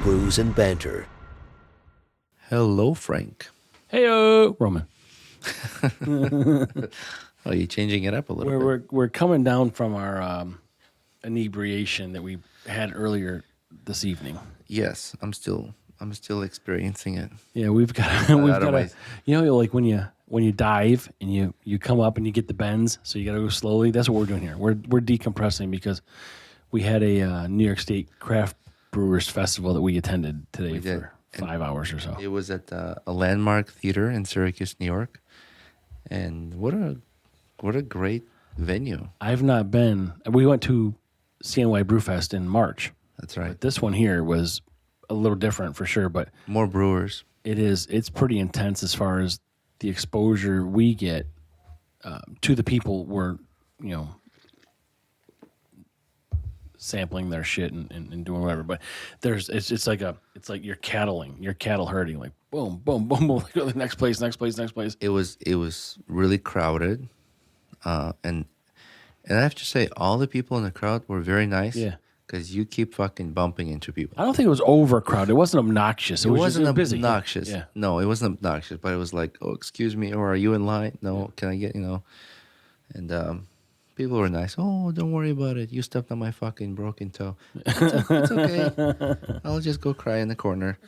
Brews and Banter. Hello, Frank. Heyo, Roman. Are you changing it up a little bit? We're coming down from our inebriation that we had earlier this evening. Yes, I'm still experiencing it. Yeah, we've got like when you dive and you come up and you get the bends, so you got to go slowly. That's what we're doing here. We're decompressing because we had a New York State Craft Brewers Festival that we attended today for 5 hours or so. It was at a landmark theater in Syracuse, New York, and what a great venue. I've not been. We went to CNY Brewfest in March. That's right. But this one here was a little different for sure, but More brewers. it's pretty intense as far as the exposure we get to the people we're sampling their shit and doing whatever. But it's like you're cattle herding, like boom, boom, boom, boom, go to the next place. It was really crowded, and I have to say, all the people in the crowd were very nice. Yeah. Because you keep fucking bumping into people. I don't think it was overcrowded. It wasn't obnoxious. It wasn't just busy. obnoxious. Yeah. No, it wasn't obnoxious, but it was like, oh, excuse me, or are you in line? No, can I get, And people were nice. Oh, don't worry about it. You stepped on my fucking broken toe. It's okay. I'll just go cry in the corner.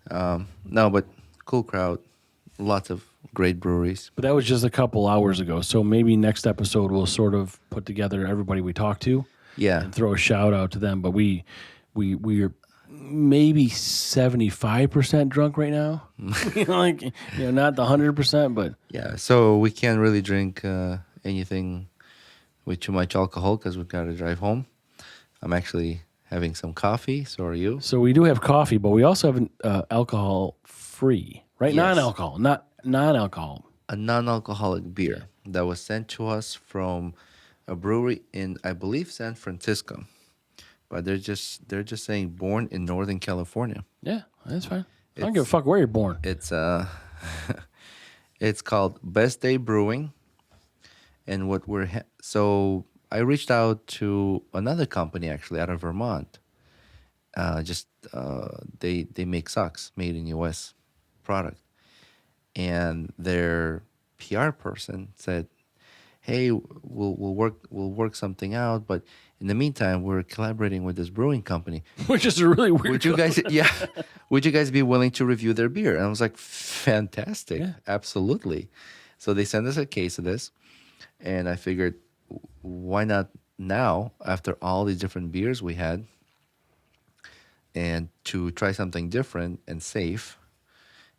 No, but cool crowd. Lots of great breweries. But that was just a couple hours ago. So maybe next episode we'll sort of put together everybody we talked to. Yeah. And throw a shout out to them. But we're maybe 75% drunk right now. Not the 100%, but Yeah, so we can't really drink anything with too much alcohol because we've got to drive home. I'm actually having some coffee, so are you. so we do have coffee, but we also have an alcohol free, right? Yes. Non-alcohol, not non-alcohol. A non-alcoholic beer that was sent to us from a brewery in, I believe, San Francisco. But they're just saying born in Northern California. Yeah, that's fine. I don't give a fuck where you're born. It's it's called Best Day Brewing. And what so I reached out to another company actually out of Vermont. They make socks made in US product. And their PR person said, "Hey, we'll work something out, but in the meantime, we're collaborating with this brewing company. Which is a really weird. Would you guys be willing to review their beer?" And I was like, "Fantastic, Yeah. absolutely." So they sent us a case of this, and I figured, why not now, after all these different beers we had, and to try something different and safe.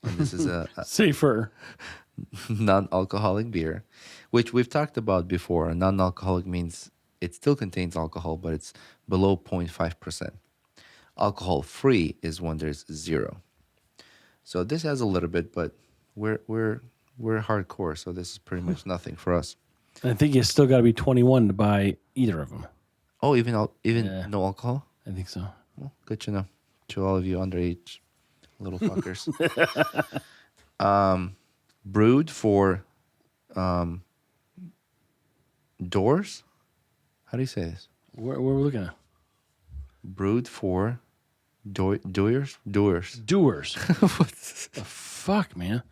And this is a safer. non-alcoholic beer, which we've talked about before. A non-alcoholic means it still contains alcohol, but it's below 0.5%. Alcohol-free is when there's 0. So this has a little bit, but we're hardcore, so this is pretty much nothing for us. And I think you still got to be 21 to buy either of them. Oh, even Yeah. no alcohol? I think so. Well, good to know. To all of you underage little fuckers. Brewed for doors? How do you say this? Where are we looking at? Brewed for doers? Doers. Doers. The fuck, man.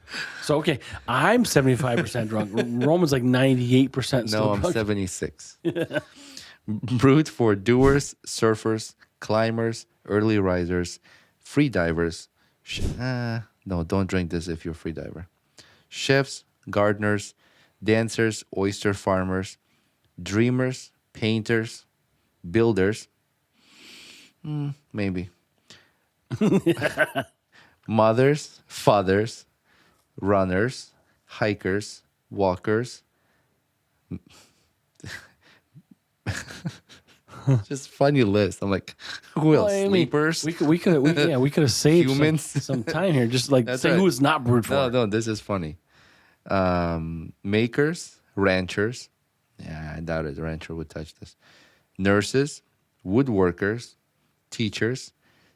So, okay, I'm 75% drunk. Roman's like 98% still No, I'm drunk. 76. Brewed for doers, surfers, climbers, early risers, free divers. No, don't drink this if you're a free diver. Chefs, gardeners, dancers, oyster farmers, dreamers, painters, builders. Maybe. Mothers, fathers, runners, hikers, walkers. Just funny list. I'm like, who else? Well, I mean, Sleepers? we could have saved Humans? some time here. Just like That's say right. who is not brewed for. No, this is funny. Makers, ranchers. Yeah, I doubt it. A rancher would touch this. Nurses, woodworkers, teachers,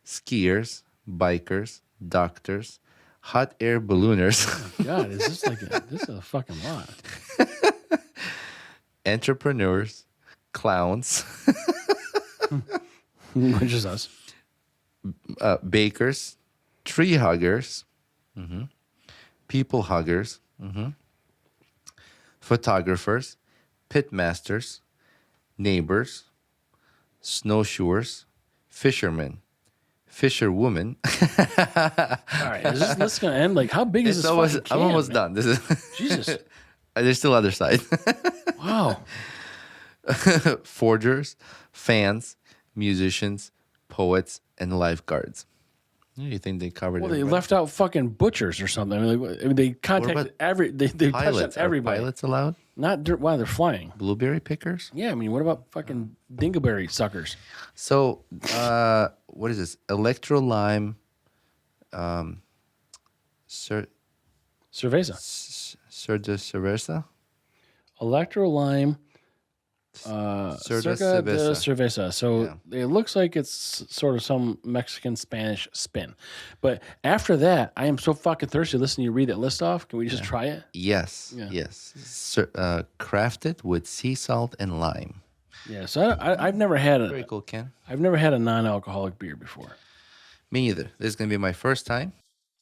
skiers, bikers, doctors, hot air ballooners, God, this is a fucking lot. entrepreneurs, clowns, Which is us. bakers, tree huggers, people huggers, photographers, pit masters, neighbors, snowshoers, fishermen, fisherwomen. All right, is this list gonna end? Like, how big is It's this? almost, Fucking can, I'm almost man? done. This is Jesus. there's still other side. Wow. Forgers, fans, musicians, poets, and lifeguards. You think they covered Well, they everybody? left out fucking butchers or something. I mean, like, they contacted they touched on Pilots? Are everybody. pilots allowed? Not while they're flying. Blueberry pickers? Yeah, I mean, what about fucking dingleberry suckers? So, what is this? Electro lime, cer- Cerveza, cerveza? electro lime, Cerda circa de cerveza. cerveza. So it looks like it's sort of some Mexican Spanish spin. But after that, I am so fucking thirsty. Listen, you read that list off. Can we just try it? Yes, Yeah. yes. Crafted with sea salt and lime. Yeah. So I've never had Very cool, Ken. I've never had a non-alcoholic beer before. Me neither. This is going to be my first time,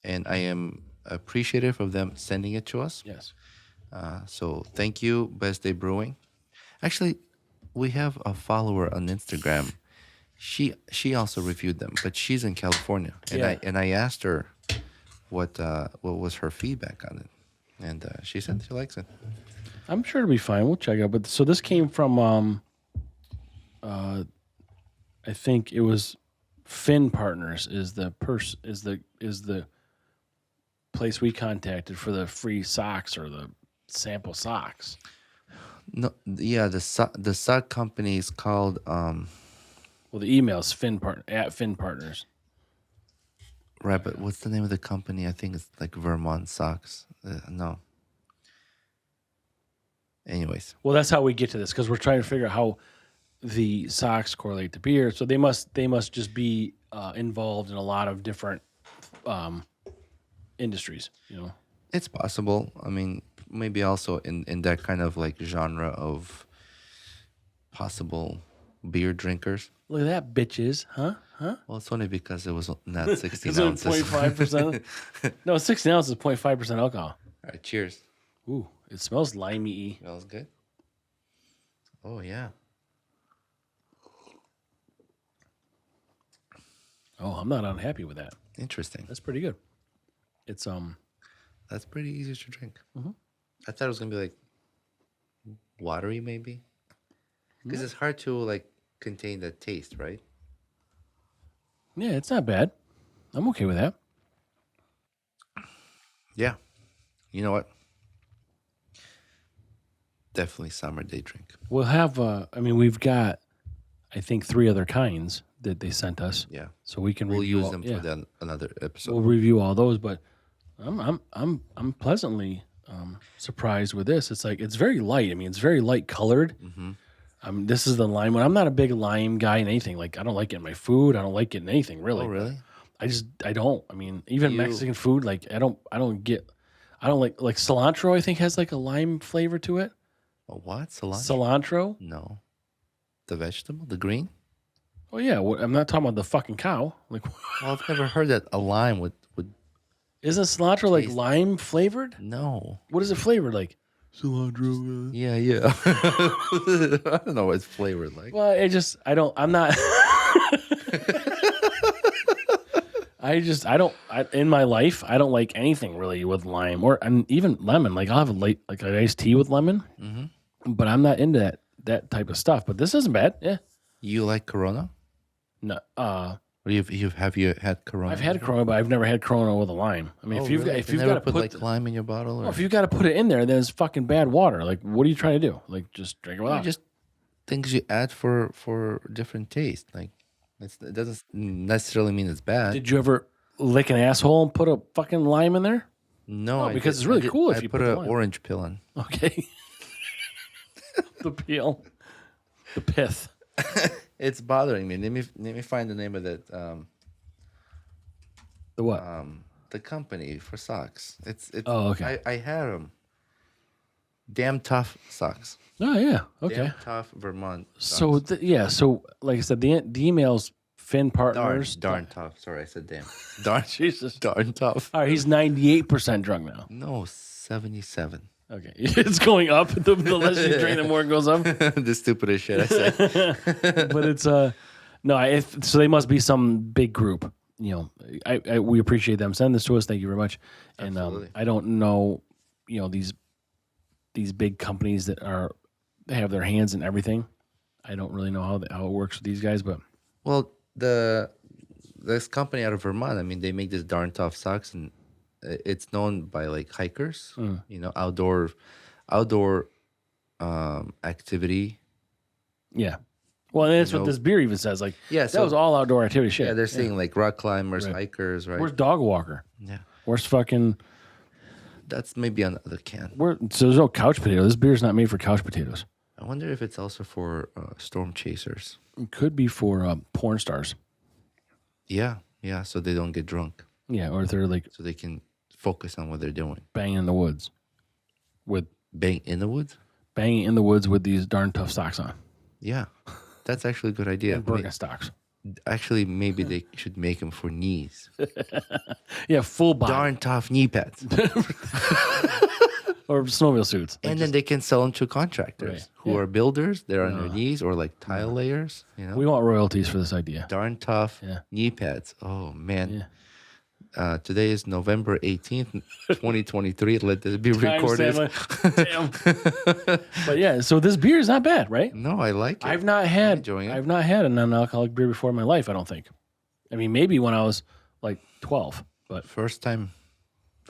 and I am appreciative of them sending it to us. Yes. So thank you, Best Day Brewing. Actually, we have a follower on Instagram. She also reviewed them, but she's in California, and I asked her what was her feedback on it, and she said she likes it. I'm sure it'll be fine. We'll check it out. But so this came from I think it was Finn Partners is the place we contacted for the free socks or the sample socks. No, yeah, the sock company is called Well, the email's at Finn Partners. right, but what's the name of the company? I think it's like Vermont Socks. No. Anyways, Well, that's how we get to this because we're trying to figure out how the socks correlate to beer. So they must just be involved in a lot of different industries. You know. it's possible. I mean, maybe also in that kind of like genre of possible beer drinkers. Look at that, bitches, huh? Well, it's only because it was not 16 Is it ounces. 0.5%? No, 16 ounces, 0.5% alcohol. All right, cheers. Ooh, it smells limey. Smells good. Oh yeah. Oh, I'm not unhappy with that. Interesting. That's pretty good. It's That's pretty easy to drink. I thought it was gonna be like watery, maybe, because it's hard to like contain the taste, right? yeah, it's not bad. I'm okay with that. Yeah. You know what? Definitely summer day drink. We'll have. I mean, we've got, I think, 3 other kinds that they sent us. Yeah. So we can We'll review use all- them yeah. for then another episode. We'll review all those, but I'm pleasantly surprised with this. It's like it's very light. I mean, it's very light colored. This is the lime one. I'm not a big lime guy in anything. Like I don't like it in my food. I don't like it in anything really. Oh, really? I don't. I mean, even Mexican food, like I don't like cilantro. I think has like a lime flavor to it. A what? Cilantro? Cilantro. No. The vegetable, the green. Oh yeah, I'm not talking about the fucking cow. Like, Well, I've never heard that a lime would. isn't cilantro like lime flavored? No. What is it flavored like? Cilantro. Yeah, yeah. I don't know what it's flavored like. Well, I'm not. In my life, I don't like anything really with lime and even lemon. Like I'll have an iced tea with lemon, but I'm not into that type of stuff. But this isn't bad. Yeah. You like Corona? No. Or have you had Corona? I've had Corona, but I've never had Corona with a lime. I mean, if you've never got to put put like lime in your bottle, or if you've got to put it in there, then it's fucking bad water. Like, what are you trying to do? Like, just drink it without. just things you add for different taste. Like it doesn't necessarily mean it's bad. Did you ever lick an asshole and put a fucking lime in there? No, Oh, because it's really cool if I you put put an lime. orange pill in. Okay. The peel, the pith. It's bothering me. Let me find the name of that. The what? The company for socks. It's. Oh, okay. I had them. Damn tough socks. Oh yeah. Okay. Damn tough Vermont. Socks. So so like I said, the email's Finn Partners. Darn tough. Sorry, I said damn. Darn, Jesus. darn tough. All right, he's 98% drunk now. No, 77. Okay, it's going up. The less you drink, the more it goes up. The stupidest shit I said. But it's no. So they must be some big group. You know, we appreciate them sending this to us. Thank you very much. And I don't know, you know, these big companies that they have their hands in everything. I don't really know how it works with these guys, but Well, this company out of Vermont, I mean, they make this darn tough socks, and it's known by like hikers, you know, outdoor activity. yeah. Well, and that's what this beer even says. Like, that was all outdoor activity shit. Yeah, they're saying like rock climbers, hikers, right? Where's dog walker? Yeah, Where's fucking? that's maybe on the other can. So there's no couch potato. This beer's not made for couch potatoes. I wonder if it's also for storm chasers. It could be for porn stars. Yeah, so they don't get drunk. Yeah, or if they're like So they can focus on what they're doing. banging in the woods with Bang in the woods? with these darn tough socks on. Yeah, that's actually a good idea. And Birkenstocks. Actually, maybe they should make them for knees. Yeah, full body. Darn tough knee pads. Or snowmobile suits. And then they can sell them to contractors who are builders. They're on their knees or like tile layers. You know, We want royalties for this idea. darn tough knee pads. Oh man. Today is November 18th, 2023. Let this be recorded. Damn. But yeah, so this beer is not bad, right? No, I like it. I've not had enjoying it. I've not had a non-alcoholic beer before in my life, I don't think. I mean, maybe when I was like 12, but First time.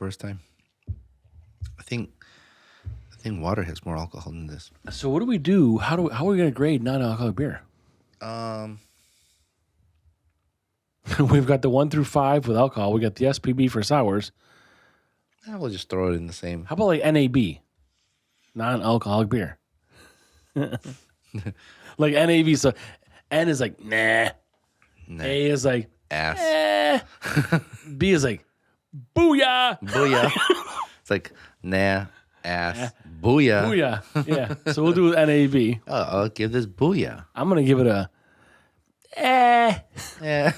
I think water has more alcohol than this. so what do we do? How are we going to grade non-alcoholic beer? We've got the 1 through 5 with alcohol. We got the SPB for sours. We'll just throw it in the same. How about like NAB, non-alcoholic beer? Like NAB. So N is like nah. A is like Ass. eh. B is like booyah. Booyah. It's like nah, ass, booyah. Booyah. Yeah. So we'll do NAB. Oh, I'll give this booyah. I'm gonna give it a eh. Yeah.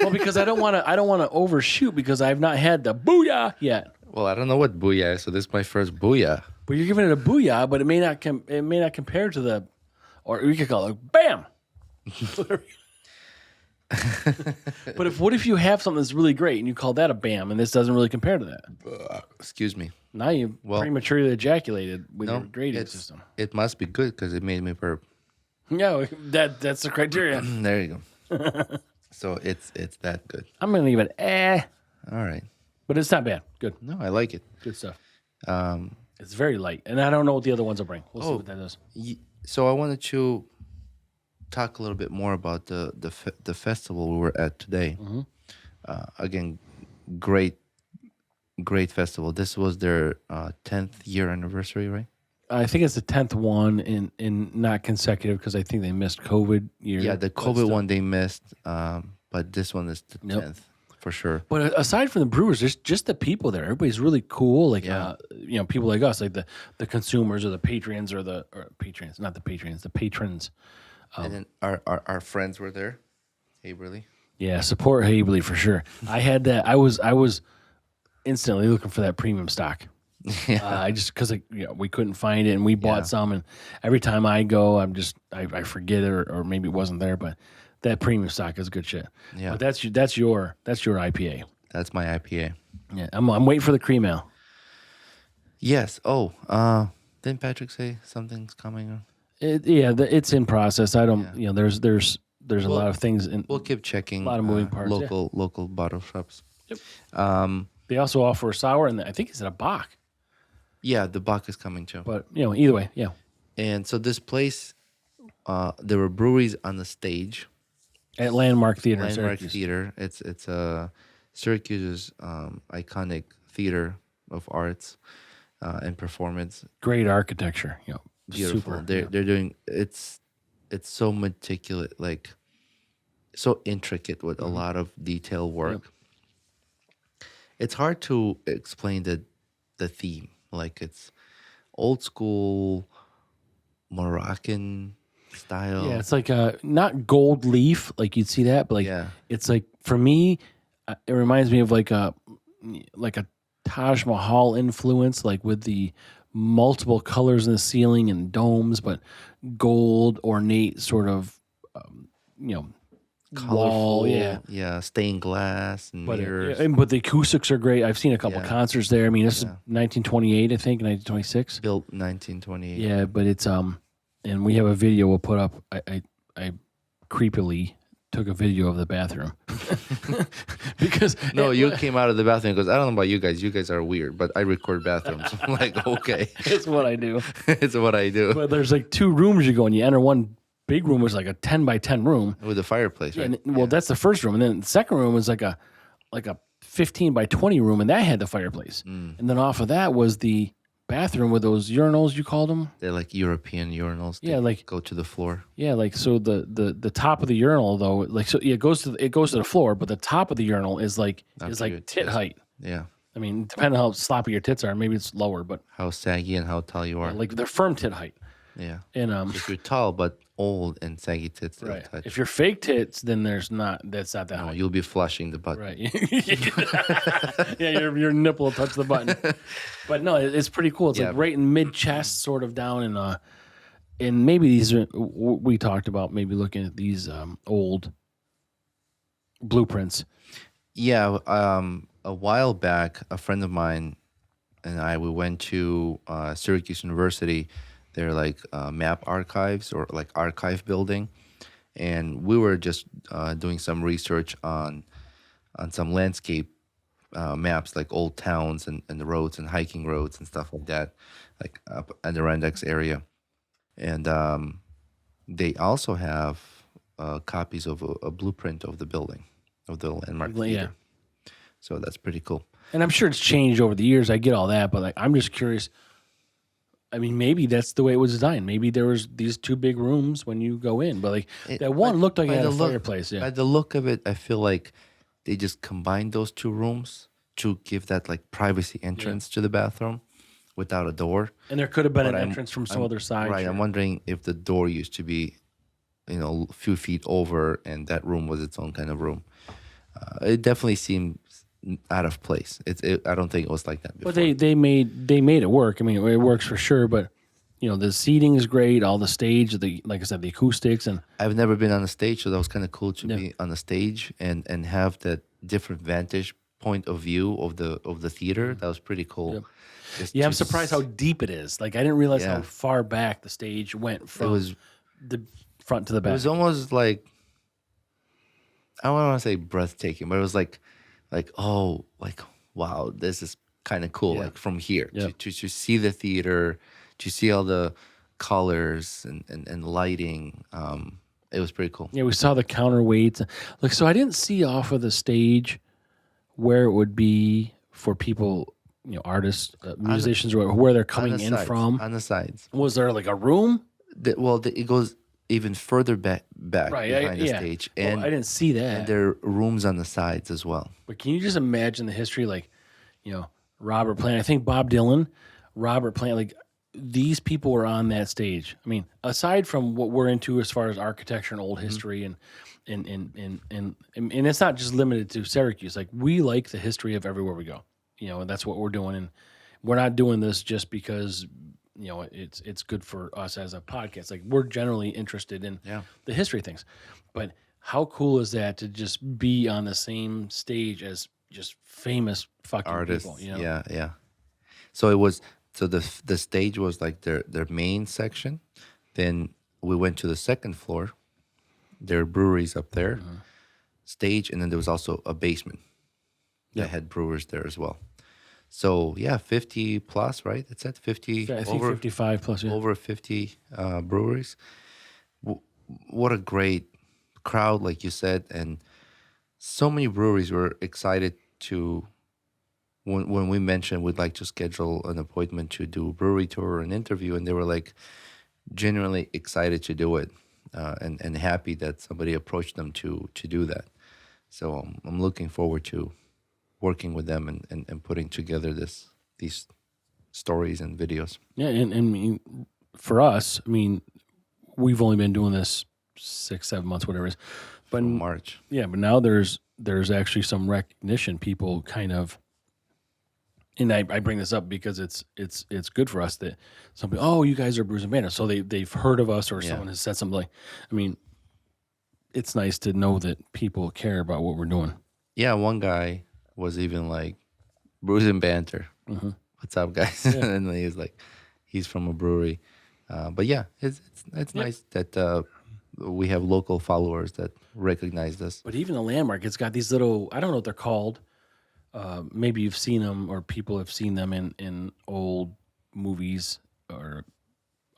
Well, because I don't want to overshoot because I've not had the booyah yet. Well, I don't know what booyah is, so this is my first booyah. But you're giving it a booyah, but it may not compare to the, or we could call it bam. But what if you have something that's really great and you call that a bam, and this doesn't really compare to that? Excuse me. Now you prematurely ejaculated with your grading it's- system. It must be good because it made me burp. Yeah, that's the criteria. There you go. So it's that good. I'm gonna leave it All right. but it's not bad. Good, No, I like it. good stuff. It's very light, and I don't know what the other ones will bring. We'll see what that is. So I wanted to talk a little bit more about the festival we were at today. Again, great festival. This was their 10th year anniversary, right? I think it's the 10th one in not consecutive because I think they missed COVID year. Yeah, the COVID one they missed, but this one is the 10th for sure. But aside from the brewers, there's just the people there. Everybody's really cool. Like, people like us, like the consumers or the patrons or patrons, not the patrons, the patrons. And then our friends were there. Hey, really? Yeah, support Habley for sure. I had that. I was instantly looking for that premium stock. I just because we couldn't find it, and we bought some. And every time I go, I forget it, or maybe it wasn't there. But that premium stock is good shit. Yeah, but that's your IPA. That's my IPA. Yeah, I'm waiting for the cream ale. Yes. Oh, didn't Patrick say something's coming? It's in process. I don't. There's a lot of things. We'll keep checking. A lot of moving parts. Local bottle shops. Yep. They also offer a sour, and I think it's a Bach. Yeah, the Bach is coming too. But either way, yeah. And so this place, there were breweries on the stage at Landmark Theater. Landmark Theater. It's Syracuse's iconic theater of arts and performance. Great architecture. Beautiful. Super. They're doing it's so meticulous, like so intricate with a lot of detail work. Yep. It's hard to explain the theme. Like it's old school Moroccan style. Yeah, it's like not gold leaf like you'd see that, but like Yeah. it's like for me, it reminds me of like a Taj Mahal influence, like with the multiple colors in the ceiling and domes, but gold ornate sort of you know wall. Yeah, Colorful, yeah, stained glass and but mirrors. but the acoustics are great. I've seen a couple Yeah. concerts there. I mean, this is Yeah. 1928, I think, 1926. Built 1928. Yeah, but it's and we have a video we'll put up. I creepily took a video of the bathroom because No, you came out of the bathroom because I don't know about you guys. You guys are weird, but I record bathrooms. I'm like, okay, it's what I do. it's what I do But there's like two rooms you go and you enter. One big room was like a 10 by 10 room. with the fireplace, right? And, well, that's the first room, and then the second room was like a 15 by 20 room, and that had the fireplace. And then off of that was the bathroom with those urinals, you called them. They're like European urinals. Yeah, They like go to the floor. yeah, like so the top of the urinal though, like so yeah, it goes to the floor, but the top of the urinal is like Up is to your like tit chest. height. Yeah, I mean, depending on how sloppy your tits are, maybe it's lower, but how saggy and how tall you are. like they're firm tit height. Yeah, And if you're tall but old and saggy tits, they'll right. touch. If you're fake tits, then that's not that No, high. you'll be flushing the butt. Right. Yeah, your nipple will touch the button. But no, it's pretty cool. It's Yeah. like right in mid chest, sort of down and maybe these are we talked about maybe looking at these old blueprints. Yeah, a while back, a friend of mine and we went to Syracuse University. They're like map archives or like archive building, and we were just doing some research on some landscape maps, like old towns and the roads and hiking roads and stuff like that, like up Adirondacks area. And they also have copies of a blueprint of the building, of the landmark Yeah. theater. So that's pretty cool. And I'm sure it's changed over the years. I get all that, but like I'm just curious. I mean, maybe that's the way it was designed. Maybe there was these two big rooms when you go in, but like that one looked like it had a fireplace. Yeah, By the look of it, I feel like they just combined those two rooms to give that like privacy entrance to the bathroom without a door. and there could have been But an I'm- entrance from some I'm- other side. Right. I'm wondering if the door used to be, a few feet over, and that room was its own kind of room. It definitely seems out of place. I don't think it was like that before. But they made it work. I mean, it works for sure. But the seating is great. All the stage, like I said, the acoustics, and I've never been on a stage, so that was kind of cool to be on the stage and have that different vantage point of view of the theater. That was pretty cool. Just yeah, I'm to surprised how deep it is. Like I didn't realize Yeah. how far back the stage went from was the front to the It back. was almost like, I don't want to say breathtaking, but it was like oh, like wow, this is kind of cool. Like from here to see the theater, to see all the colors and lighting. It was pretty cool. Yeah, we saw the counterweights. Like, so I didn't see off of the stage where it would be for people, artists, musicians, or where they're coming in from. On the sides. Was there like a room? It goes even further back behind the stage, and I didn't see that. and there are rooms on the sides as well. But can you just imagine the history? Like, Robert Plant. I think Bob Dylan, Robert Plant. Like, these people were on that stage. I mean, aside from what we're into as far as architecture and old history, and it's not just limited to Syracuse. Like, we like the history of everywhere we go. And that's what we're doing. And we're not doing this just because it's good for us as a podcast. Like, we're generally interested in the history of things. But how cool is that to just be on the same stage as just famous fucking Artists, people? yeah. So it was. So the stage was like their main section. Then we went to the second floor. There are breweries up there, stage, and then there was also a basement that had brewers there as well. So 50 plus, right? It's at 50. I think 55 plus. Yeah. Over 50 breweries. What a great crowd, like you said, and so many breweries were excited to. When we mentioned we'd like to schedule an appointment to do a brewery tour or an interview, and they were like genuinely excited to do it, and happy that somebody approached them to do that. So I'm looking forward to working with them and putting together these stories and videos. Yeah, and for us, I mean, we've only been doing this 6-7 months, whatever it is. But from March. Yeah, but now there's actually some recognition. People kind of, and I bring this up because it's good for us that somebody, oh, you guys are Brews and Banter, so they've heard of us, or someone has said something like, I mean, it's nice to know that people care about what we're doing. Yeah, one guy was even like, Brews and Banter. Mm-hmm. What's up, guys? Yeah. And he's like, he's from a brewery. But yeah, it's nice that we have local followers that recognize us. But even the landmark, it's got these little, I don't know what they're called. Maybe you've seen them, or people have seen them in old movies or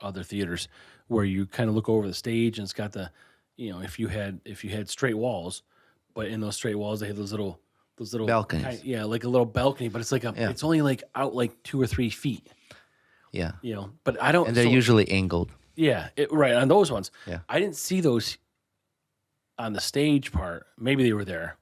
other theaters, where you kind of look over the stage and it's got the, if you had straight walls, but in those straight walls they have those little balconies. Like a little balcony, but it's like it's only like out like 2 or 3 feet. Yeah. But I don't. And they're usually angled. Yeah, right on those ones. Yeah. I didn't see those on the stage part. Maybe they were there.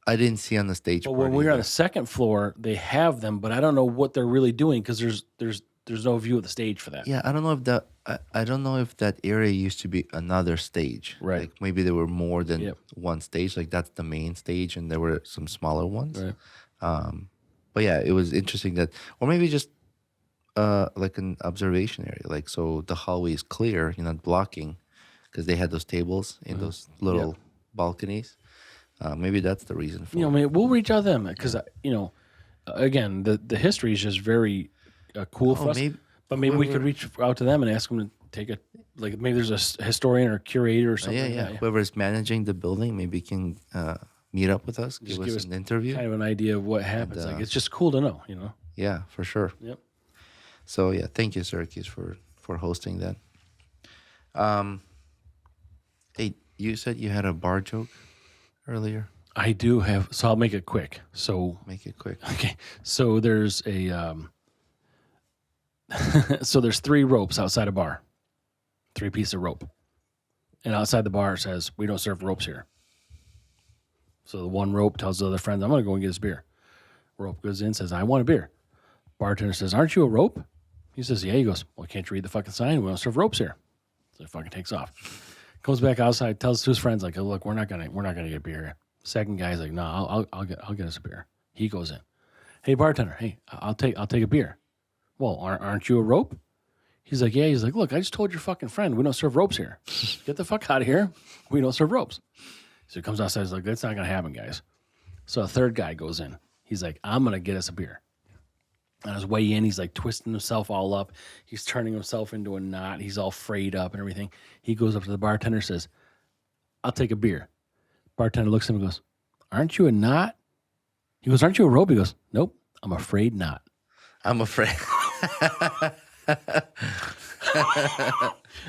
I didn't see on the stage. But when we were on the second floor, they have them, but I don't know what they're really doing because there's no view of the stage for that. Yeah, I don't know if that I don't know if that area used to be another stage. Right. Like maybe there were more than one stage. Like that's the main stage, and there were some smaller ones. Right. But yeah, it was interesting that, or maybe just like an observation area. Like so, the hallway is clear. You're not blocking, because they had those tables in those little balconies. Maybe that's the reason for it. We'll reach out to them because again, the history is just very cool for us. But maybe we could reach out to them and ask them to take maybe there's a historian or curator or something. Yeah. Whoever's managing the building maybe can meet up with us, give us an interview, kind of an idea of what happens. It's just cool to know, Yeah, for sure. Yep. So yeah, thank you, Syracuse, for hosting that. Hey, you said you had a bar joke earlier. I do have, so I'll make it quick. So make it quick. Okay. So there's so there's 3 ropes outside a bar, 3 pieces of rope, and outside the bar it says, "We don't serve ropes here." So the one rope tells the other friends, "I'm going to go and get us beer." Rope goes in, says, "I want a beer." Bartender says, "Aren't you a rope?" He says, "Yeah." He goes, "Well, can't you read the fucking sign? We don't serve ropes here." So he fucking takes off. Comes back outside, tells to his friends, like, "Oh, look, we're not gonna get beer." Second guy's like, "No, I'll get us a beer." He goes in. "Hey, bartender, hey, I'll take a beer." "Well, aren't you a rope?" He's like, "Yeah." He's like, "Look, I just told your fucking friend we don't serve ropes here. Get the fuck out of here. We don't serve ropes." So he comes outside. He's like, "That's not gonna happen, guys." So a third guy goes in. He's like, "I'm gonna get us a beer." On his way in, he's like twisting himself all up. He's turning himself into a knot. He's all frayed up and everything. He goes up to the bartender, says, "I'll take a beer." Bartender looks at him and goes, "Aren't you a knot?" He goes, "Aren't you a rope?" He goes, "Nope, I'm afraid not." I'm afraid.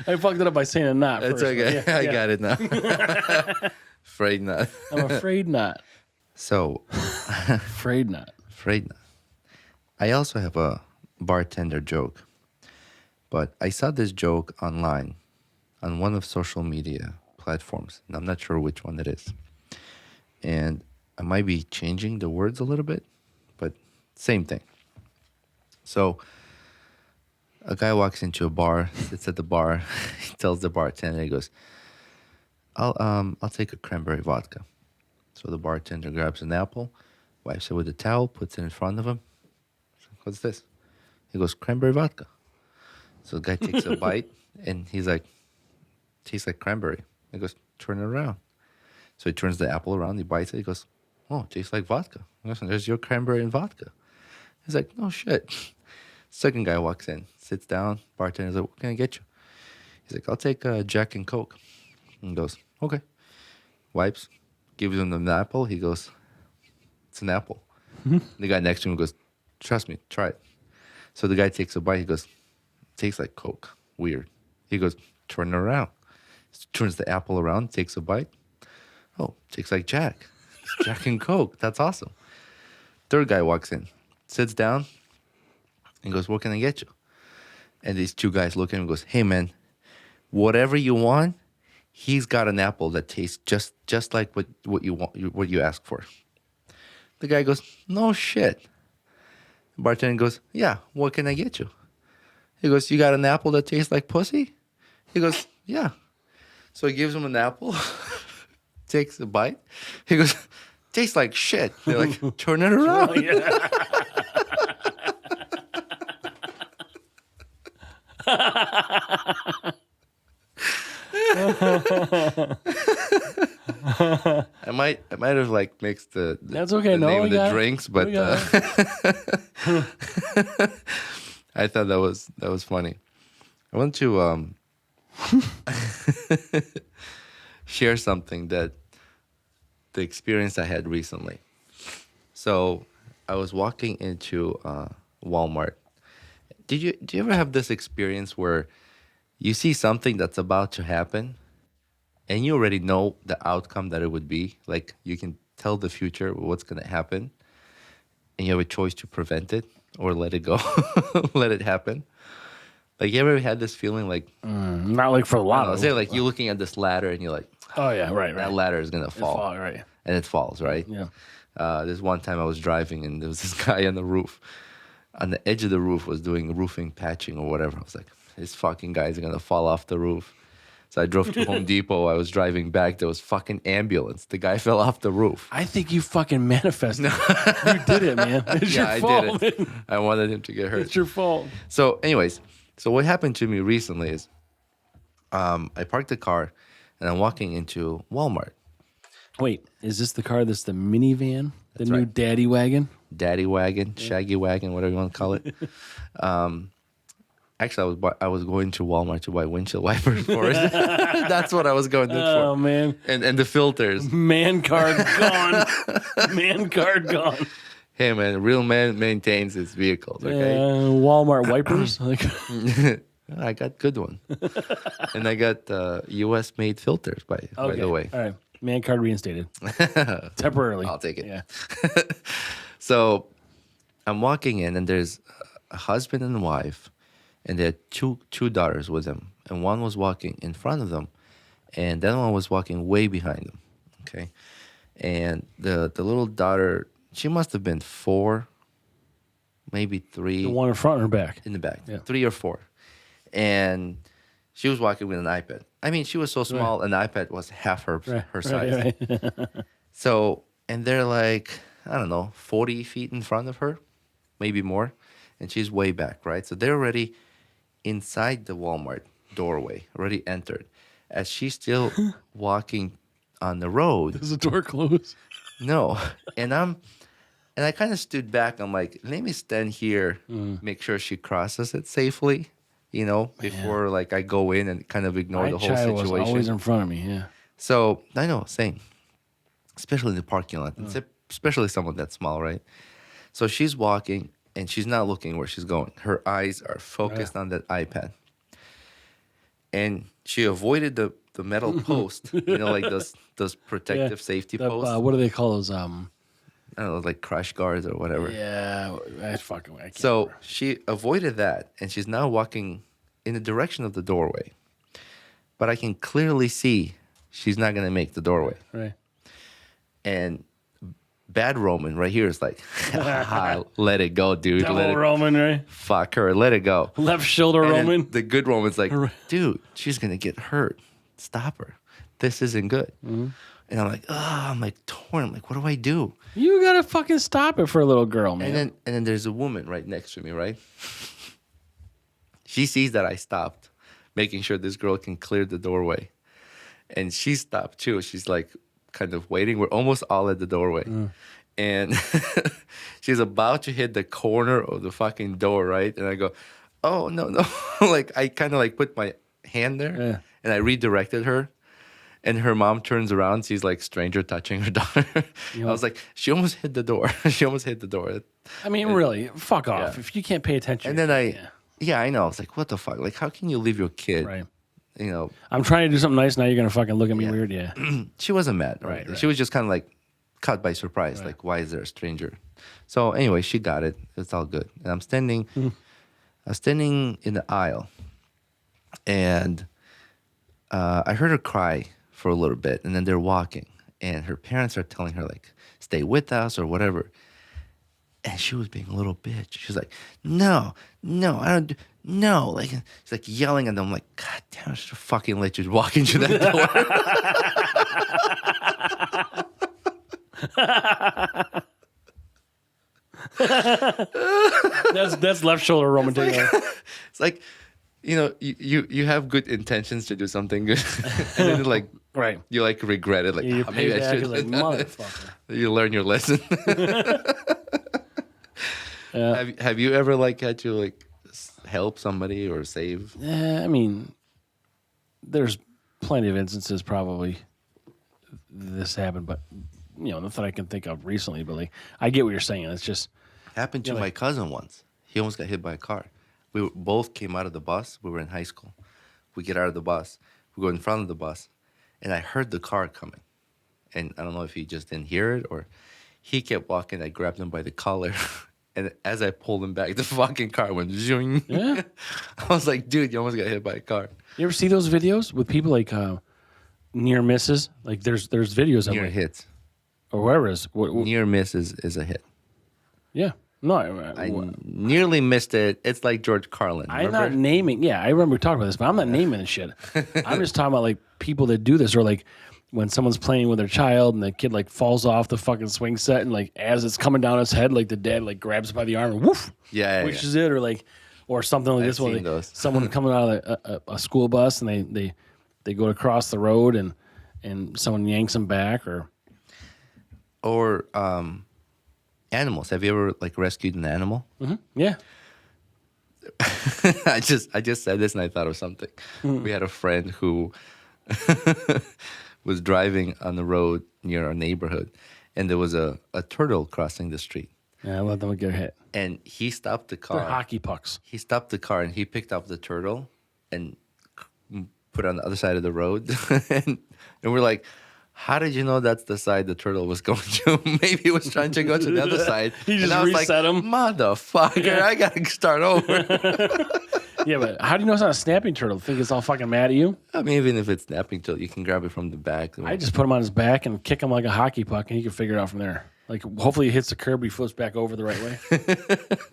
I fucked it up by saying a knot. It's first, okay. I got it now. Afraid not. I'm afraid not. So, afraid not. Afraid not. I also have a bartender joke, but I saw this joke online on one of social media platforms, and I'm not sure which one it is. And I might be changing the words a little bit, but same thing. So a guy walks into a bar, sits at the bar, he tells the bartender, he goes, I'll take a cranberry vodka. So the bartender grabs an apple, wipes it with a towel, puts it in front of him. What's this? He goes, cranberry vodka. So the guy takes a bite, and he's like, tastes like cranberry. He goes, turn it around. So he turns the apple around, he bites it, he goes, oh, it tastes like vodka. Listen, there's your cranberry and vodka. He's like, no shit. Second guy walks in, sits down, bartender's like, what can I get you? He's like, I'll take a Jack and Coke. And he goes, okay. Wipes, gives him the apple, he goes, it's an apple. The guy next to him goes, trust me, try it. So the guy takes a bite, he goes, tastes like Coke. Weird. He goes, turn it around. Turns the apple around, takes a bite. Oh, tastes like Jack. It's Jack and Coke. That's awesome. Third guy walks in, sits down, and goes, what can I get you? And these 2 guys look at him and goes, hey, man, whatever you want, he's got an apple that tastes just like what you want, what you ask for. The guy goes, no shit. The bartender goes, yeah, what can I get you? He goes, you got an apple that tastes like pussy? He goes, yeah. So he gives him an apple, takes a bite. He goes, tastes like shit. They're like, turn it around. Yeah. I might have like mixed That's okay. the No, name we of the got it. drinks, but We got I thought that was funny. I want to share something that the experience I had recently. So I was walking into Walmart. Do you ever have this experience where you see something that's about to happen and you already know the outcome that it would be? Like you can tell the future what's going to happen and you have a choice to prevent it or let it go, let it happen. Like you ever had this feeling like, not like for a I lot don't know, of. say like you're looking at this ladder and you're like, Oh yeah, right. that ladder is going to fall. Right. And it falls, right? Yeah. This one time I was driving and there was this guy on the roof. On the edge of the roof was doing roofing patching or whatever. I was like, this fucking guy's going to fall off the roof. So I drove to Home Depot. I was driving back. There was fucking ambulance. The guy fell off the roof. I think you fucking manifested. You did it, man. It's your I fault. did it. I wanted him to get hurt. It's your fault. So anyways, so what happened to me recently is I parked the car and I'm walking into Walmart. Wait, is this the car that's the minivan? The new right. daddy wagon? Daddy wagon, shaggy wagon, whatever you want to call it. Actually, I was going to Walmart to buy windshield wipers for it. That's what I was going there Oh, for. man. And the filters. Man card gone. Man card gone. Hey, man, real man maintains his vehicles, okay? Walmart wipers. Like, I got good one. And I got U.S.-made filters, by the way. All right. Man card reinstated. Temporarily. I'll take it. Yeah. So I'm walking in, and there's a husband and wife, and they had two daughters with them. And one was walking in front of them, and the other one was walking way behind them. Okay. And the little daughter, she must have been 4, maybe 3. The one in front or back? In the back. Yeah. 3 or 4. And she was walking with an iPad. I mean, she was so small, an iPad was half her size. Right. So, and they're like, I don't know, 40 feet in front of her, maybe more. And she's way back, right? So they're already inside the Walmart doorway, already entered. As she's still walking on the road. Does the door close? No. And I kind of stood back. I'm like, let me stand here, make sure she crosses it safely, before like I go in and kind of ignore the whole child situation. was always in front of me, yeah. So I know, same, especially in the parking lot, especially someone that small, right? So she's walking and she's not looking where she's going. Her eyes are focused on that iPad. And she avoided the metal post, like those protective safety posts. What do they call those? I don't know, like crash guards or whatever. Yeah, I can't So remember. she avoided that, and she's now walking in the direction of the doorway. But I can clearly see she's not going to make the doorway. Right. And bad Roman right here is like, let it go, dude. Double Roman, right? Fuck her, let it go. Left shoulder And then Roman. the good Roman's like, dude, she's going to get hurt. Stop her. This isn't good. Mm-hmm. And I'm like torn. I'm like, what do I do? You gotta fucking stop it for a little girl, man. And then there's a woman right next to me, right? She sees that I stopped, making sure this girl can clear the doorway. And she stopped too. She's like kind of waiting. We're almost all at the doorway. And she's about to hit the corner of the fucking door, right? And I go, oh, no. Like I kind of like put my hand there and I redirected her. And her mom turns around, sees like stranger touching her daughter. I was like, she almost hit the door. I mean, really, fuck off. Yeah. If you can't pay attention. And then I know. I was like, what the fuck? Like, how can you leave your kid? Right. I'm trying to do something nice. Now you're going to fucking look at me weird. Yeah. She wasn't mad. Right. She was just kind of like caught by surprise. Like, why is there a stranger? So anyway, she got it. It's all good. And I'm standing in the aisle. And I heard her cry for a little bit, and then they're walking, and her parents are telling her like, stay with us or whatever. And she was being a little bitch. She's like, no, I don't. no, like he's like yelling at them. I'm like, God damn, I should have fucking let you walk into that door. That's left shoulder romantic. It's like, you have good intentions to do something good, and then like right, you like regret it. Like, you oh, maybe I should. like motherfucker. You learn your lesson. Have you ever like had to like help somebody or save? Yeah, I mean, there's plenty of instances probably this happened, but nothing I can think of recently. But like, I get what you're saying. It's just happened to my cousin once. He almost got hit by a car. Both came out of the bus. We were in high school. We get out of the bus. We go in front of the bus, and I heard the car coming. And I don't know if he just didn't hear it or he kept walking. I grabbed him by the collar. And as I pulled him back, the fucking car went zoing. Yeah. I was like, dude, you almost got hit by a car. You ever see those videos with people like near misses? Like there's videos of Near like, hits. or whatever it is. Near miss is a hit. Yeah. No, I nearly missed it. It's like George Carlin. I'm not naming. Yeah, I remember talking about this, but I'm not naming this shit. I'm just talking about like people that do this, or like when someone's playing with their child and the kid like falls off the fucking swing set, and like as it's coming down his head, like the dad like grabs it by the arm and woof, which is it, or like or something like this one. Like, someone coming out of a school bus and they go across the road and someone yanks them back, or animals. Have you ever like rescued an animal? Mm-hmm. Yeah. I just said this and I thought of something. Mm-hmm. We had a friend who was driving on the road near our neighborhood, and there was a turtle crossing the street. Yeah, I let them get hit. And he stopped the car. They're hockey pucks. He stopped the car and he picked up the turtle and put it on the other side of the road. and we're like, how did you know that's the side the turtle was going to? Maybe he was trying to go to the other side. He just reset him. Motherfucker, yeah. I got to start over. Yeah, but how do you know it's not a snapping turtle? Think it's all fucking mad at you? I mean, even if it's snapping turtle, you can grab it from the back. I just put him on his back and kick him like a hockey puck, and he can figure it out from there. Like, hopefully he hits the curb, he flips back over the right way.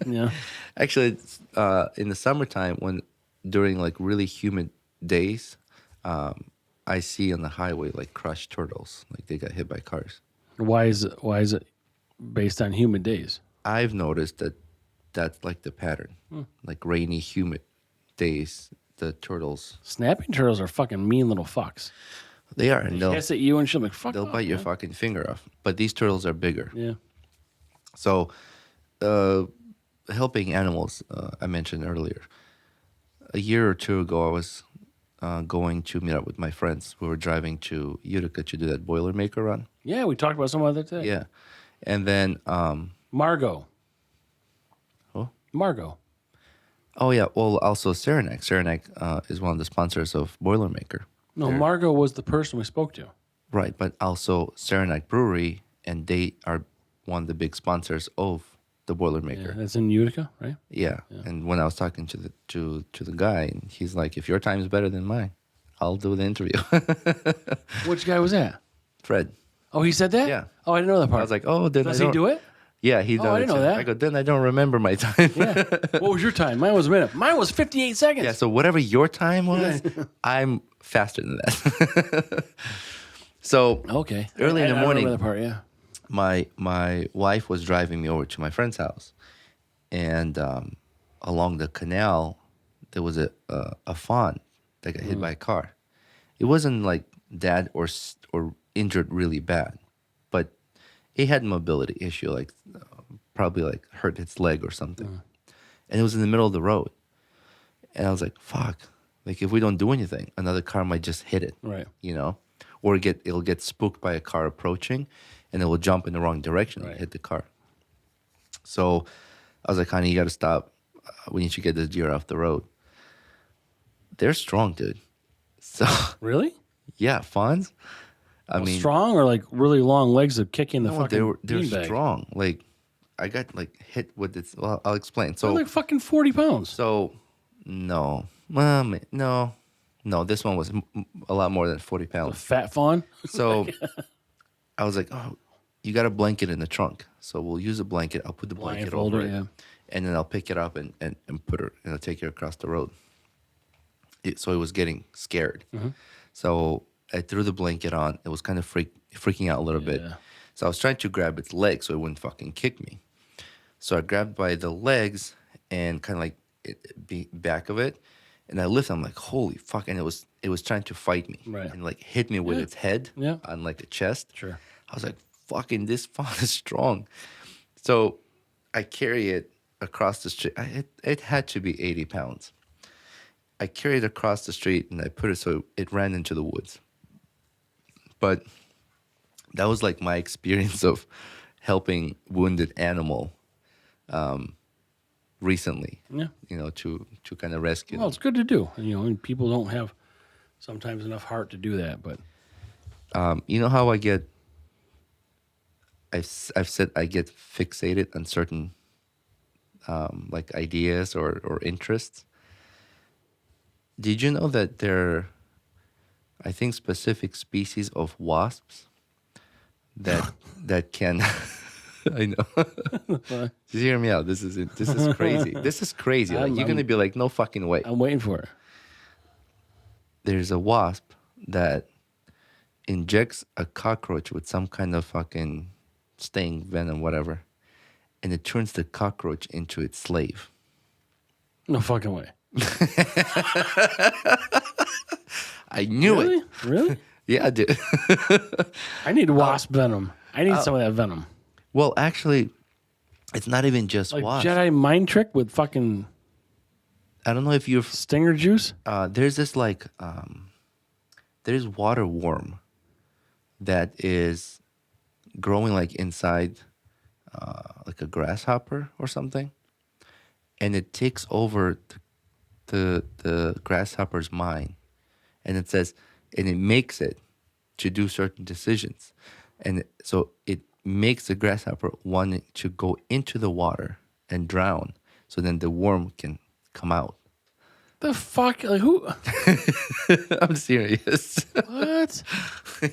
Yeah. Actually, in the summertime, during like really humid days, I see on the highway like crushed turtles, like they got hit by cars. Why is it based on humid days? I've noticed that's like the pattern, like rainy, humid days. The turtles, snapping turtles, are fucking mean little fucks. They are, and they'll hiss at you and shit. Like fuck. They'll bite your fucking finger off. But these turtles are bigger. Yeah. So, helping animals, I mentioned earlier. A year or two ago, I was going to meet up with my friends. We were driving to Utica to do that Boilermaker run. Yeah, we talked about some other day. Yeah. And then... Margot. Oh? Margot. Oh, yeah. Well, also Saranac. Saranac is one of the sponsors of Boilermaker. No, Margot was the person we spoke to. Right, but also Saranac Brewery, and they are one of the big sponsors of the Boilermaker. Yeah, that's in Utica, right? Yeah. And when I was talking to the guy, and he's like, if your time is better than mine, I'll do the interview. Which guy was that? Fred. Oh, he said that? Yeah. Oh, I didn't know that part. I was like, oh, then Does he do it? Yeah, he does. Oh, I didn't know that. I go, then I don't remember my time. Yeah. What was your time? Mine was a minute. Mine was 58 seconds. Yeah, so whatever your time was, I'm faster than that. So okay, early in the morning, I remember that part, yeah. My wife was driving me over to my friend's house, and along the canal, there was a fawn that got hit by a car. It wasn't like dead or injured really bad, but it had a mobility issue, like probably like hurt its leg or something. And it was in the middle of the road. And I was like, fuck. Like if we don't do anything, another car might just hit it. Right. You know? Or it'll get spooked by a car approaching and it will jump in the wrong direction and hit the car. So I was like, honey, you got to stop. We need to get this deer off the road. They're strong, dude. So really? Yeah, fawns. I mean, strong or like really long legs that kick in the fucking they're strong. Like I got like hit with this. Well, I'll explain. So they're like fucking 40 pounds. So no, this one was a lot more than 40 pounds. A fat fawn. So I was like, oh, you got a blanket in the trunk. So we'll use a blanket. I'll put the blanket over it. Yeah. and then I'll pick it up and put her, take her across the road. So it was getting scared. So I threw the blanket on. It was kind of freaking out a little bit. So I was trying to grab its leg so it wouldn't fucking kick me. So I grabbed by the legs and kind of like back of it, and I lifted. I'm like, holy fuck! And it was trying to fight me, and like hit me with its head on like the chest. Sure. I was like, fucking, this fawn is strong. So I carry it across the street. It had to be 80 pounds. I carried it across the street and I put it so it ran into the woods. But that was like my experience of helping wounded animal recently. Yeah. To kind of rescue Well, them. it's good to do. And people don't have sometimes enough heart to do that. But You know how I've said I get fixated on certain like ideas or interests. Did you know that there are, I think, specific species of wasps that can I know. Just hear me out. This is crazy. This is crazy. Like, you're gonna be like, no fucking way. I'm waiting for it. There's a wasp that injects a cockroach with some kind of fucking sting, venom, whatever, and it turns the cockroach into its slave. No fucking way. I knew it. Really? Yeah, I did. I need wasp venom. I need some of that venom. Well, actually, it's not even just Like wasps. Jedi mind trick with fucking I don't know if you've stinger juice. there's this like there's water worm that is growing like inside like a grasshopper or something, and it takes over the grasshopper's mind, and it makes it to do certain decisions, and so it makes the grasshopper want to go into the water and drown, so then the worm can come out. The fuck? Like who? I'm serious. What?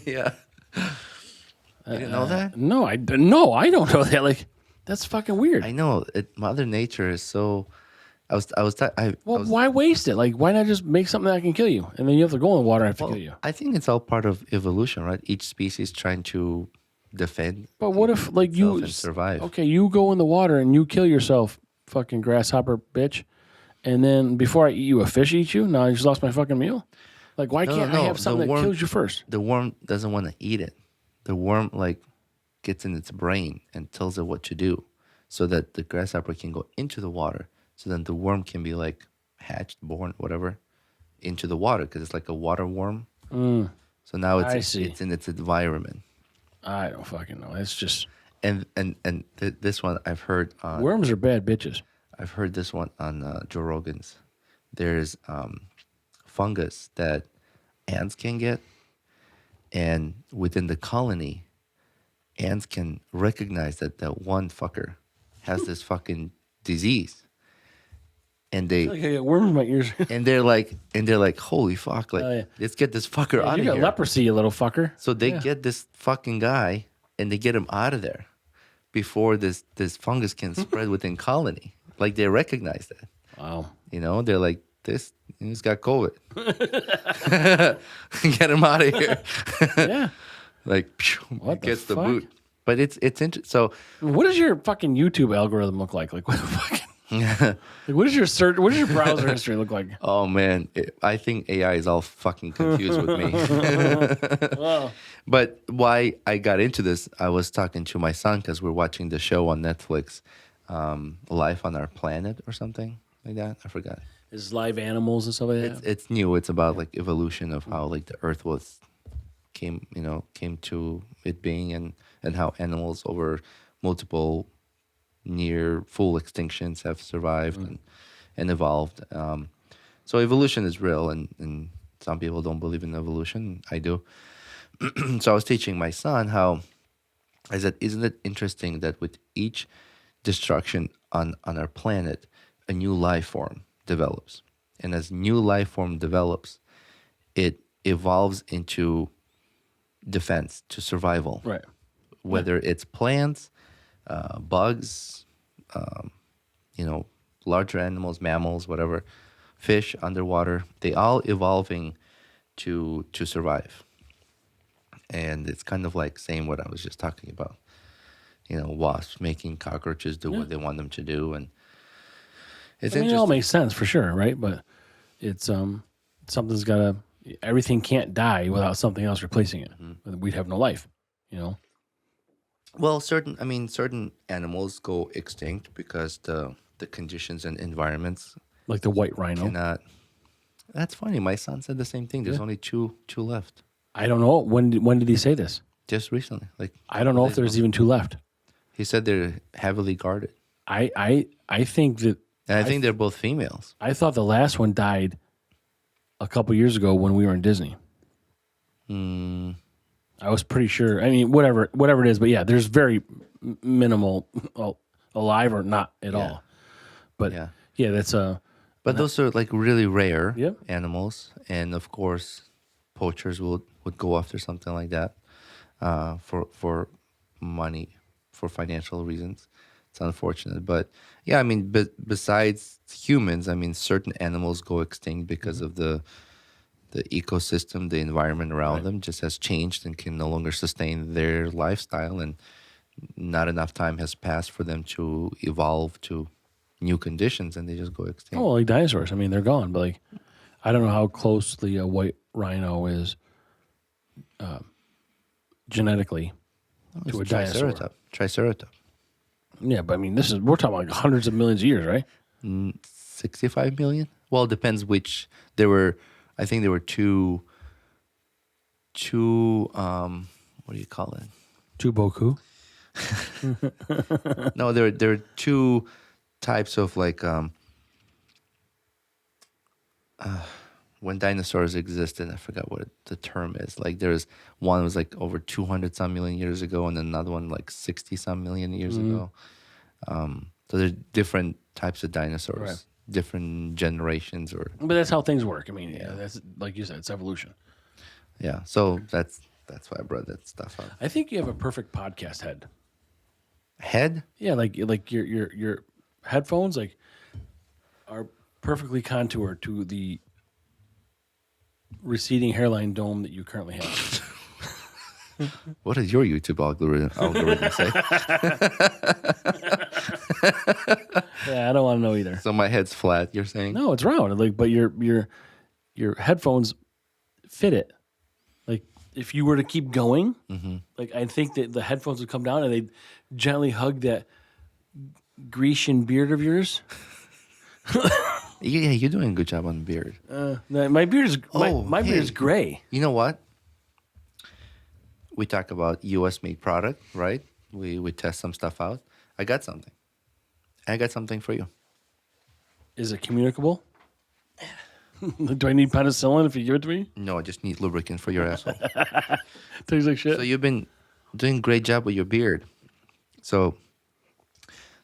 Yeah. You didn't know that? No, I don't know that. Like that's fucking weird. I know. Mother Nature is so. Why waste it? Like, why not just make something that can kill you, and then you have to go in the water and have to kill you? I think it's all part of evolution, right? Each species trying to defend. But what if, like, you and survive? Okay, you go in the water and you kill yourself, fucking grasshopper bitch, and then before I eat you, a fish eats you. Now I just lost my fucking meal. Like, why can't I have something that kills you first? The worm doesn't want to eat it. The worm like gets in its brain and tells it what to do, so that the grasshopper can go into the water. So then the worm can be like hatched, born, whatever, into the water, because it's like a water worm. So now it's in its environment. I don't fucking know. It's just this one I've heard on worms are bad bitches. I've heard this one on Joe Rogan's. There's fungus that ants can get, and within the colony, ants can recognize that one fucker has this fucking disease. And they I get worms in my ears. and they're like, holy fuck, like let's get this fucker out of You here. got leprosy, you little fucker. So they get this fucking guy and they get him out of there before this fungus can spread within colony. Like, they recognize that. Wow. They're like, he's got COVID. Get him out of here. Yeah. Like, What gets the the fuck? boot. But it's interesting. So What does your fucking YouTube algorithm look like? Like, what the fuck? Like, what does your search? What does your browser history look like? oh man, I think AI is all fucking confused with me. Wow. But why I got into this, I was talking to my son because we're watching the show on Netflix, Life on Our Planet or something like that. I forgot. Is live animals and stuff like that? It's new. It's about like evolution of how like the Earth came to it being, and how animals over multiple near full extinctions have survived and evolved. So evolution is real, and some people don't believe in evolution. I do. So I was teaching my son how I said, isn't it interesting that with each destruction on our planet, a new life form develops. And as new life form develops, it evolves into defense, to survival. Right. Whether it's plants, bugs, larger animals, mammals, whatever, fish underwater, they all evolving to survive. And it's kind of like saying what I was just talking about. Wasps making cockroaches do what they want them to do, and it's I mean, it all interesting. makes sense for sure, right? But it's something's gotta. Everything can't die without something else replacing it. We'd have no life, you know. Well, certain animals go extinct because the conditions and environments Like the white rhino. cannot. That's funny. My son said the same thing. There's only two left. I don't know when did he say this. Just recently, like I don't know if there's even two left. he said, they're heavily guarded, I think that and I think they're both females. I thought the last one died a couple years ago when we were in Disney. I was pretty sure. I mean, whatever it is, but yeah, there's very minimal alive or not at all. But yeah, that's But those are like really rare Yep. animals, and of course, poachers would go after something like that for money, for financial reasons. It's unfortunate, but yeah, I mean, besides humans, I mean, certain animals go extinct because of the ecosystem, the environment around them just has changed and can no longer sustain their lifestyle, and not enough time has passed for them to evolve to new conditions, and they just go extinct. like dinosaurs. I mean, they're gone, but like I don't know how closely a white rhino is genetically to a dinosaur. Triceratops. Yeah, but I mean, we're talking like hundreds of millions of years, right? 65 million. Well, it depends which. I think there were two. What do you call it? Tuboku. No, there are two types of like when dinosaurs existed. I forgot what the term is. Like there's one was like over 200 some million years ago, and another one like 60 some million years ago. So there's different types of dinosaurs, Right. different generations, But that's how things work. I mean, that's like you said, it's evolution. yeah. So that's why I brought that stuff up. I think you have a perfect podcast head. Head? Yeah, like your headphones like are perfectly contoured to the receding hairline dome that you currently have. What does your YouTube algorithm say? Yeah, I don't want to know either. So my head's flat, you're saying? No, it's round. Like, but your headphones fit it. Like, if you were to keep going, like I think that the headphones would come down and they'd gently hug that Grecian beard of yours. Yeah, you're doing a good job on the beard. My beard is my beard is gray. You know what? We talk about U.S. made product, right? We test some stuff out. I got something. I got something for you. Is it communicable? Do I need penicillin if you give it to me? No, I just need lubricant for your asshole. Tastes like shit. So you've been doing a great job with your beard. So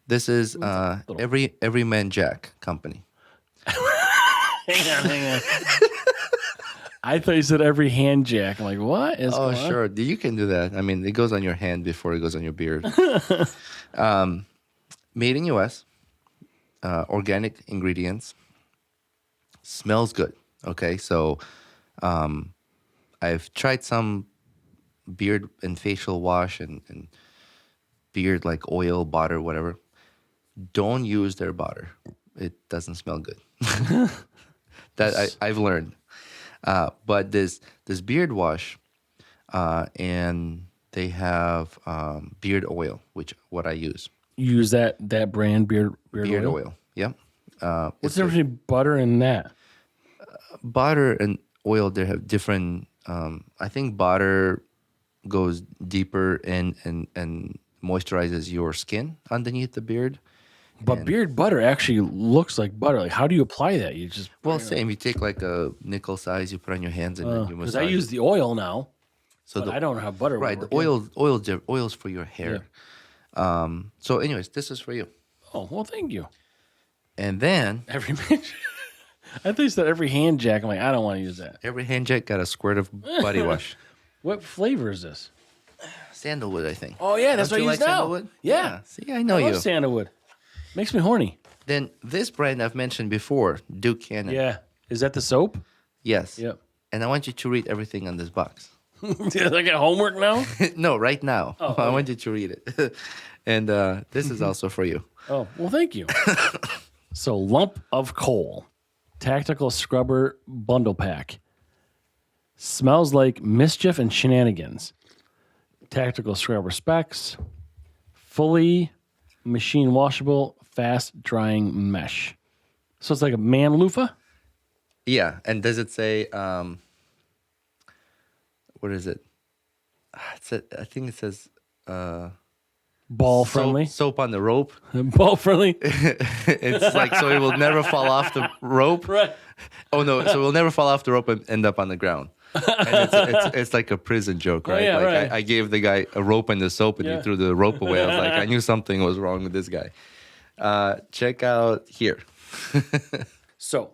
this is Every Man Jack company. Hang on. I thought you said every hand jack. I'm like, what is going on? Sure. You can do that. I mean, it goes on your hand before it goes on your beard. Made in U.S., organic ingredients, smells good. Okay, so I've tried some beard and facial wash and beard like oil, butter, whatever. Don't use their butter. It doesn't smell good. That I've learned. But this beard wash, and they have beard oil, which what I use. You use that brand beard Oil. Yep. What's the difference between butter and that? Butter and oil, they have different. I think butter goes deeper and moisturizes your skin underneath the beard. But beard butter actually looks like butter. Like, how do you apply that? You just Same. You take like a nickel size, you put on your hands, and then you massage. because I use the oil now, so but I don't have butter. Right, the oil's for your hair. So, anyways, this is for you. Oh well, thank you. And then Every man. I think you said every hand jack. I'm like, I don't want to use that. every hand jack got a squirt of body wash. What flavor is this? Sandalwood, I think. Oh yeah, that's Don't what you I like use now. sandalwood? Yeah. See, I know I you. love sandalwood. Makes me horny. Then this brand I've mentioned before, Duke Cannon. Yeah. Is that the soap? Yes. Yep. And I want you to read everything on this box. Did I get homework now? No, right now. Oh, I okay. want you to read it. And this is also for you. Oh, well, thank you. So, lump of coal, tactical scrubber bundle pack. Smells like mischief and shenanigans. Tactical scrubber specs. Fully machine washable, fast drying mesh. So it's like a man loofah? Yeah. And does it say, what is it? I think it says Ball friendly. soap on the rope. Ball friendly. It's like so it will never fall off the rope. Right. Oh no! So it will never fall off the rope and end up on the ground. And it's like a prison joke, right? yeah, like right. I gave the guy a rope and the soap, and Yeah. he threw the rope away. I was like, I knew something was wrong with this guy. Check out here. So,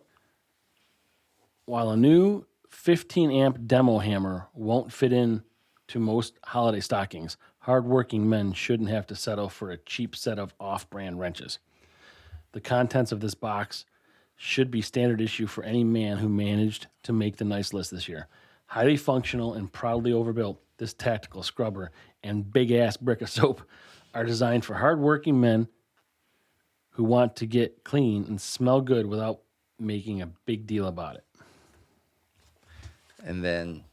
while a new 15 amp demo hammer won't fit in to most holiday stockings, hardworking men shouldn't have to settle for a cheap set of off brand wrenches. The contents of this box should be standard issue for any man who managed to make the nice list this year. Highly functional and proudly overbuilt, this tactical scrubber and big ass brick of soap are designed for hardworking men who want to get clean and smell good without making a big deal about it. And then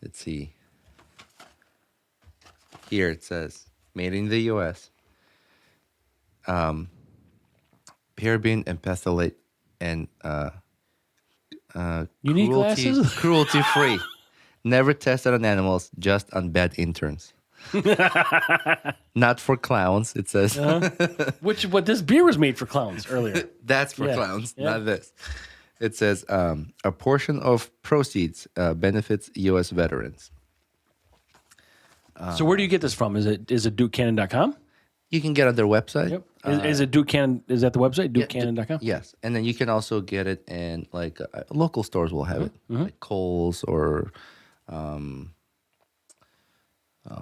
let's see. Here it says made in the U.S. Paraben and phthalate and You need glasses? cruelty free. Never tested on animals, just on bad interns. Not for clowns, it says. What this beer was made for clowns earlier. That's for Yeah, clowns, yeah. not this. It says a portion of proceeds benefits U.S. veterans. So where do you get this from? Is it DukeCannon.com? You can get on their website. Yep. Is it Duke Cannon? Is that the website? DukeCannon.com? Yes, and then you can also get it in like local stores will have it, like Kohl's or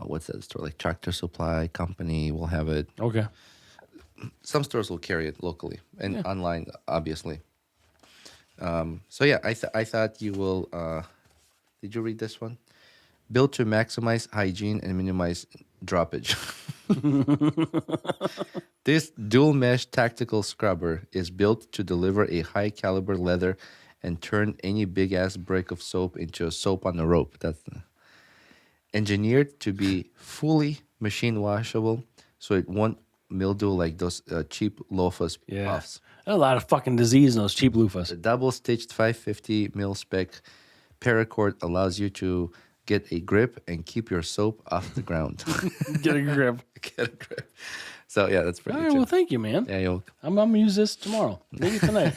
what's that store? Like Tractor Supply Company will have it. Okay. Some stores will carry it locally and online, obviously. So yeah, I thought you will. Did you read this one? Built to maximize hygiene and minimize droppage. This dual mesh tactical scrubber is built to deliver a high caliber leather and turn any big ass brick of soap into a soap on a rope. Engineered to be fully machine washable, so it won't mildew like those cheap loafers puffs. A lot of fucking disease in those cheap loofahs. The double stitched 550 mil spec paracord allows you to get a grip and keep your soap off the ground. Get a grip. Get a grip. So yeah, that's pretty All right, chill. well, thank you, man. Yeah, you'll I'm going to use this tomorrow. Maybe tonight.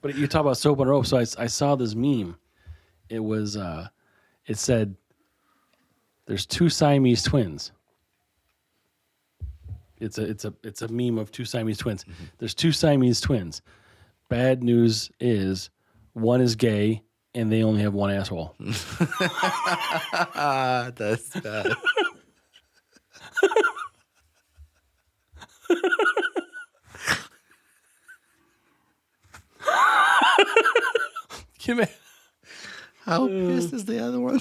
But you talk about soap on a rope. So I saw this meme. It was, it said, there's two Siamese twins. It's a meme of two Siamese twins. Mm-hmm. There's two Siamese twins. Bad news is one is gay and they only have one asshole. that's bad. Give me. How pissed is the other one?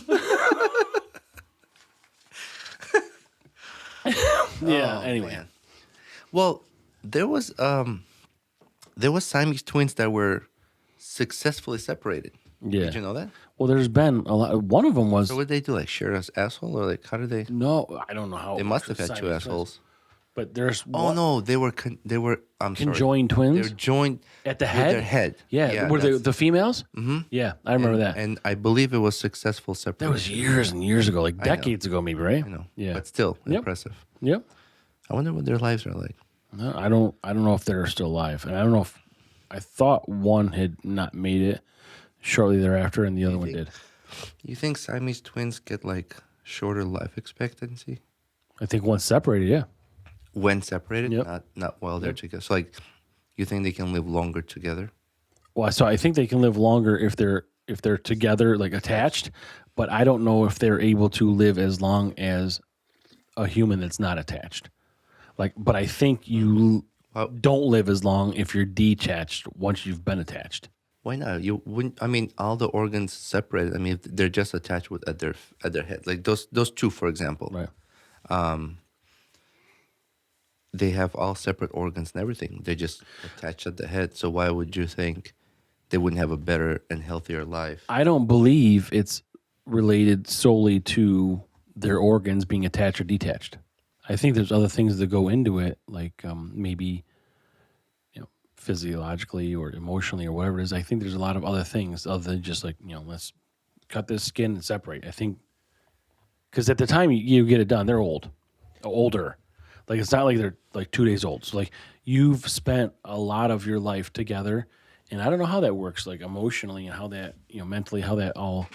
Yeah. Oh, anyway, man. Well, there was Siamese twins that were successfully separated. Yeah. Did you know that? Well, there's been a lot. One of them was So what did they do? Like share an asshole, or like how did they? no. I don't know how They it must works have with had two Siamese twins. assholes. But there's Oh one- no, they were. I'm sorry. conjoined They twins were joined at the with head. their head. Yeah, were they that's- the females? Mm-hmm. Yeah, I remember that. And I believe it was successful separation. That was years and years ago, like decades ago, maybe, right? I know. Yeah. But still Yep. impressive. Yep. I wonder what their lives are like. No, I don't know if they're still alive, and I don't know if I thought one had not made it shortly thereafter, and the other one did. You think Siamese twins get like shorter life expectancy I think one's separated. Yeah. when separated, Yep. not while they're together? So like, you think they can live longer together? Well, so I think they can live longer if they're together, like attached, but I don't know if they're able to live as long as a human that's not attached. Like, but I think don't live as long if you're detached once you've been attached. Why not? You wouldn't. I mean, all the organs separate. I mean, if they're just attached with at their head, like those two, for example. Right. They have all separate organs and everything. They're just attached at the head. So why would you think they wouldn't have a better and healthier life? I don't believe it's related solely to their organs being attached or detached. I think there's other things that go into it, like maybe physiologically or emotionally or whatever it is. I think there's a lot of other things other than just like, let's cut this skin and separate. I think because at the time you get it done, they're older. Like it's not like they're like 2 days old. So like you've spent a lot of your life together, and I don't know how that works, like emotionally and how that mentally, how that all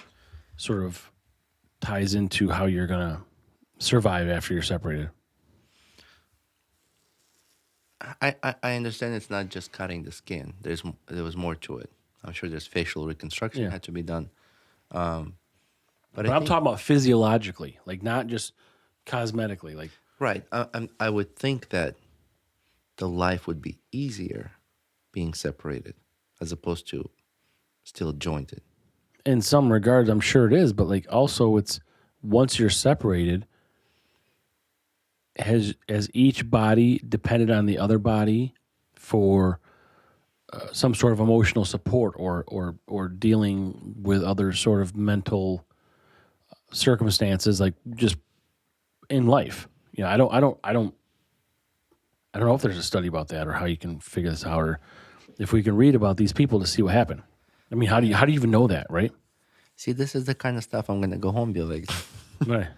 sort of ties into how you're gonna survive after you're separated. I understand it's not just cutting the skin. There was more to it. I'm sure there's facial reconstruction had to be done. But I'm talking about physiologically, like not just cosmetically. Like right. I would think that the life would be easier being separated as opposed to still jointed. In some regards, I'm sure it is, but like also it's once you're separated, has each body depended on the other body for some sort of emotional support or dealing with other sort of mental circumstances, like just in life. I don't know if there's a study about that or how you can figure this out, or if we can read about these people to see what happened. I mean, how do you even know that, right? See, this is the kind of stuff I'm gonna go home and be like, right.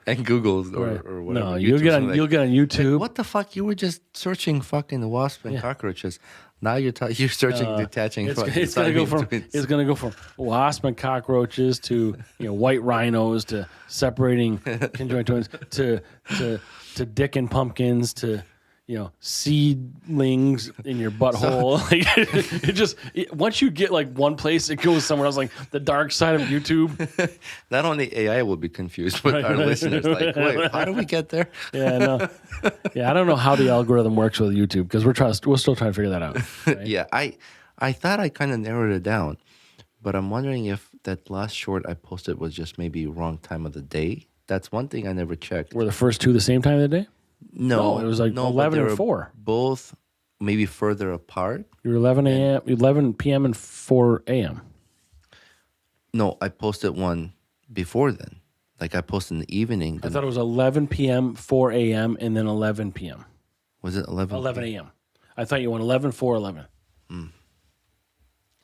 And Google or whatever. No, you'll get on YouTube. Like, what the fuck? You were just searching fucking wasps and cockroaches. Now you're searching detaching. It's gonna go from wasp and cockroaches to white rhinos to separating conjoined twins to dick and pumpkins to seedlings in your butthole. Once you get like one place, it goes somewhere else. Like the dark side of YouTube. Not only AI will be confused, but our listeners like, wait, how do we get there? Yeah, I don't know how the algorithm works with YouTube because we're still trying to figure that out. Right? Yeah, I thought I kind of narrowed it down, but I'm wondering if that last short I posted was just maybe wrong time of the day. That's one thing I never checked. Were the first two the same time of the day? No, it was like 11 and 4. Both maybe further apart. You were 11 p.m. and 4 a.m. No, I posted one before then. Like I posted in the evening. I thought it was 11 p.m., 4 a.m., and then 11 p.m. Was it 11? 11 a.m. I thought you went 11, 4, 11.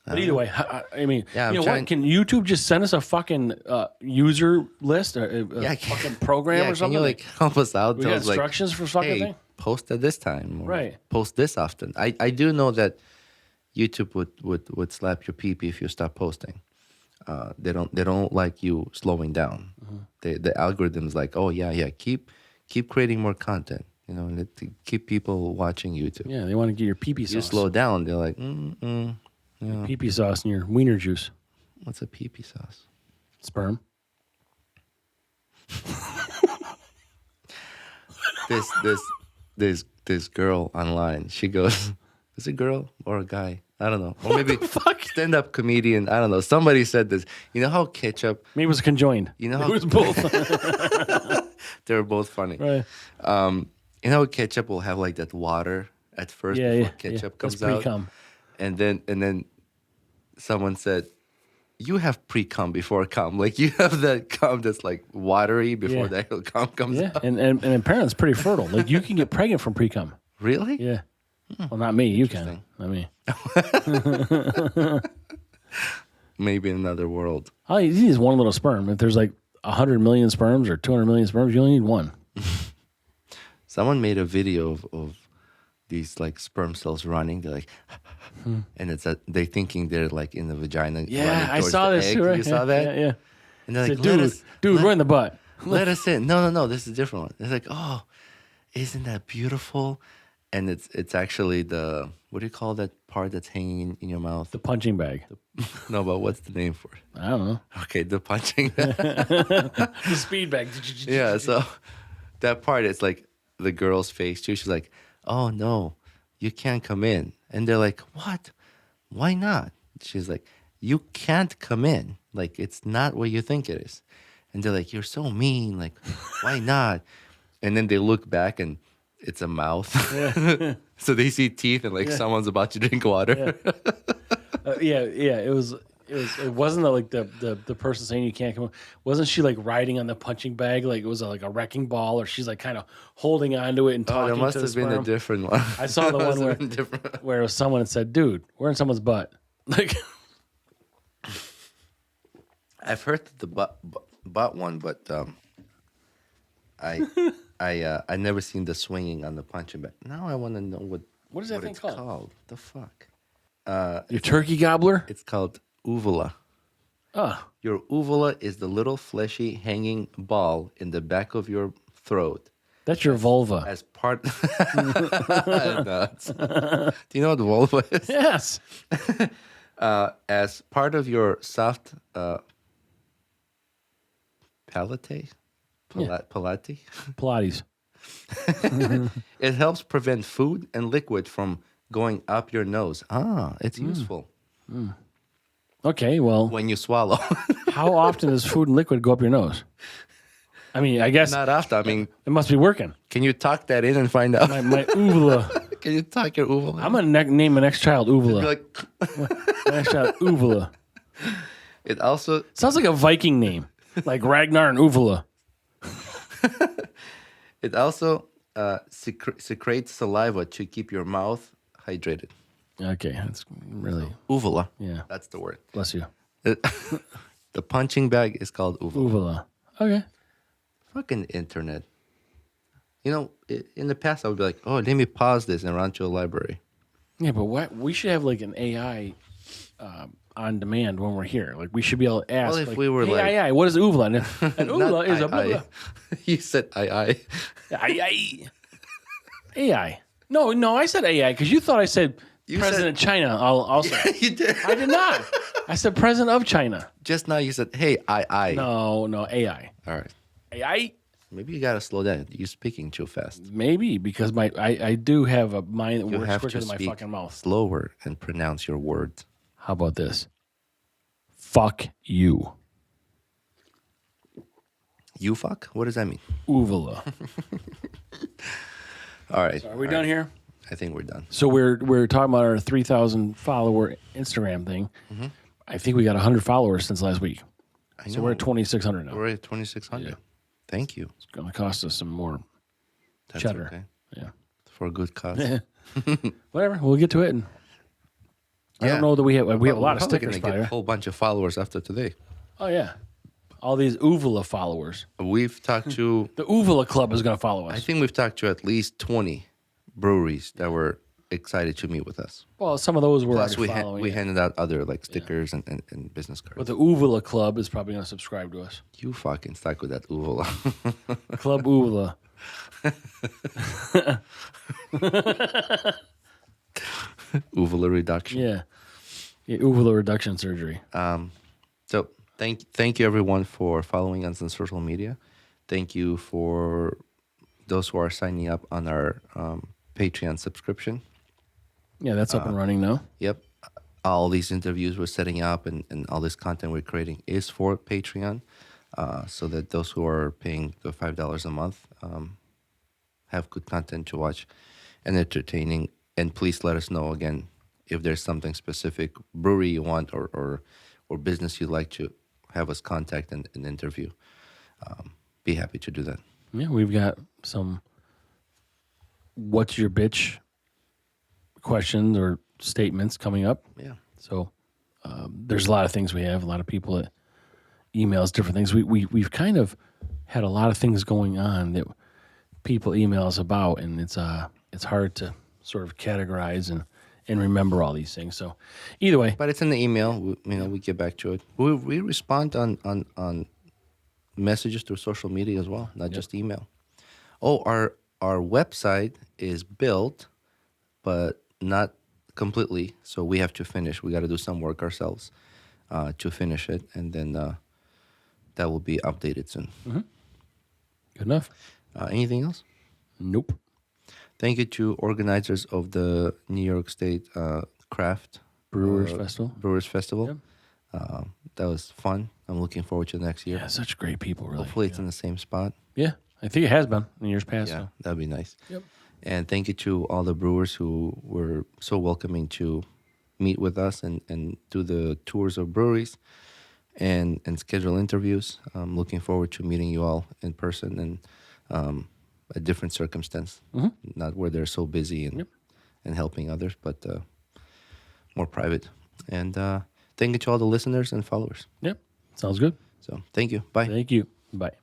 But either way, I mean, what? Can YouTube just send us a fucking user list, a fucking program or something? Can you like help us out? We got instructions for fucking thing? Post at this time. Or right. Post this often. I do know that YouTube would slap your pee if you stop posting. They don't like you slowing down. Mm-hmm. The algorithm's like, oh yeah, keep creating more content. To keep people watching YouTube. Yeah, they want to get your pee-pee sauce. You slow down, they're like, Pee-pee sauce and your wiener juice. What's a pee-pee sauce? Sperm. This girl online. She goes, is it a girl or a guy? I don't know. Or maybe stand-up comedian. I don't know. Somebody said this. You know how ketchup? Maybe it was conjoined. You know how it was both. They were both funny. Right. You know how ketchup will have like that water at first before ketchup comes that's out? pre-cum. And then someone said, you have pre-cum before cum. Like you have that cum that's like watery before the actual cum comes out. And apparently it's pretty fertile. Like you can get pregnant from pre-cum. Really? Yeah. Well, not me. You can. Not me. Maybe in another world. All you need is one little sperm. If there's like 100 million sperms or 200 million sperms, you only need one. Someone made a video of these like sperm cells running. They're like, and they thinking they're like in the vagina. Yeah, I saw this too. Right? You saw that? Yeah. And they're like, dude, we're in the butt. Let us in. No. This is a different one. It's like, oh, isn't that beautiful? And it's actually the, what do you call that part that's hanging in your mouth? The punching bag. No, but what's the name for it? I don't know. Okay, the punching The speed bag. Yeah, so that part, it's like the girl's face too. She's like, oh no, you can't come in. And they're like, what? Why not? She's like, you can't come in. Like, it's not what you think it is. And they're like, you're so mean. Like, why not? And then they look back and it's a mouth. Yeah. So they see teeth and like someone's about to drink water. Yeah. It wasn't like the person saying you can't come. Wasn't she like riding on the punching bag? Like it was like a wrecking ball, or she's like kind of holding onto it and Oh, talking there must to the have been a sperm? different one. I saw the one where it was someone that said, "Dude, we're in someone's butt." Like, I've heard the butt one, but I never seen the swinging on the punching bag. Now I want to know what is that thing it's called? called. The fuck? Your turkey gobbler? It's called uvula. Oh, Your uvula is the little fleshy hanging ball in the back of your throat. that's your vulva. As part, No, do you know what vulva is? Yes. As part of your soft palate, palate, Pilates. it helps prevent food and liquid from going up your nose. Ah, it's useful Okay, well, when you swallow. how often does food and liquid go up your nose? I mean, I guess Not often. I mean, it must be working. can you talk that in and find out? My uvula. Can you talk your uvula? I'm going to name my next child Uvula. Be like, My next child Uvula. it also Sounds like a Viking name, like Ragnar and Uvula. It also secretes saliva to keep your mouth hydrated. Okay, that's really, Uvula. yeah. That's the word. Bless you. The punching bag is called uvula. Uvula. Okay. Fucking internet. You know, in the past I would be like, oh, let me pause this and run to a library. Yeah, but what we should have like an AI on demand when we're here. Like we should be able to ask. Well, if like, we were hey, like- AI, what is uvula? And uvula is a blah, blah. You said I. AI. AI. No, I said AI because you thought I said President of China. Also, You did. I did not. I said President of China. Just now you said, hey, I. No, AI. All right. AI. Maybe you got to slow down. You're speaking too fast. Maybe because I do have a mind that You works have quicker to than my speak fucking mouth. slower and pronounce your words. How about this? Fuck you. You fuck? What does that mean? Uvula. All right. Are we done here? I think we're done. So we're talking about our 3,000 follower Instagram thing. Mm-hmm. I think we got 100 followers since last week. I know. So we're at 2,600 now. We're at 2,600. Yeah. Thank you. It's going to cost us some more That's cheddar. okay. Yeah. For a good cause. Whatever. We'll get to it. And I don't know that we have a lot of We're probably stickers. gonna get a Probably. whole bunch of followers after today. Oh yeah, all these Uvula followers. We've talked to, The Uvula Club is going to follow us. I think we've talked to at least 20 breweries that were excited to meet with us. Well, some of those were Plus, already we following. it. handed out other like stickers and business cards. But the Uvula Club is probably going to subscribe to us. You fucking stuck with that uvula. Club Uvula. Uvula reduction. Yeah, Uvula reduction surgery. So thank you everyone for following us on social media. Thank you for those who are signing up on our Patreon subscription. Yeah, that's up and running now. Yep. All these interviews we're setting up and all this content we're creating is for Patreon, so that those who are paying the $5 a month have good content to watch and entertaining. And please let us know again if there's something specific brewery you want or business you'd like to have us contact and interview. Be happy to do that. Yeah, we've got some what's your bitch questions or statements coming up. Yeah. So there's a lot of things we have, a lot of people that email us different things. We've kind of had a lot of things going on that people email us about, and it's hard to sort of categorize and remember all these things. So either way, But it's in the email. We get back to it. We respond on messages through social media as well, not just email. Oh, our website is built, but not completely. So we have to finish. We got to do some work ourselves to finish it, and then that will be updated soon. good enough. Anything else? Nope. Thank you to organizers of the New York State Craft Brewers Festival. Brewers Festival. Yep. That was fun. I'm looking forward to next year. Yeah, such great people, really. Hopefully, it's in the same spot. Yeah, I think it has been in years past. Yeah, So. that'd be nice. Yep. And thank you to all the brewers who were so welcoming to meet with us and do the tours of breweries and schedule interviews. I'm looking forward to meeting you all in person and a different circumstance, not where they're so busy and helping others, but more private. And thank you to all the listeners and followers. Yep. Sounds good. So thank you. Bye. Thank you. Bye.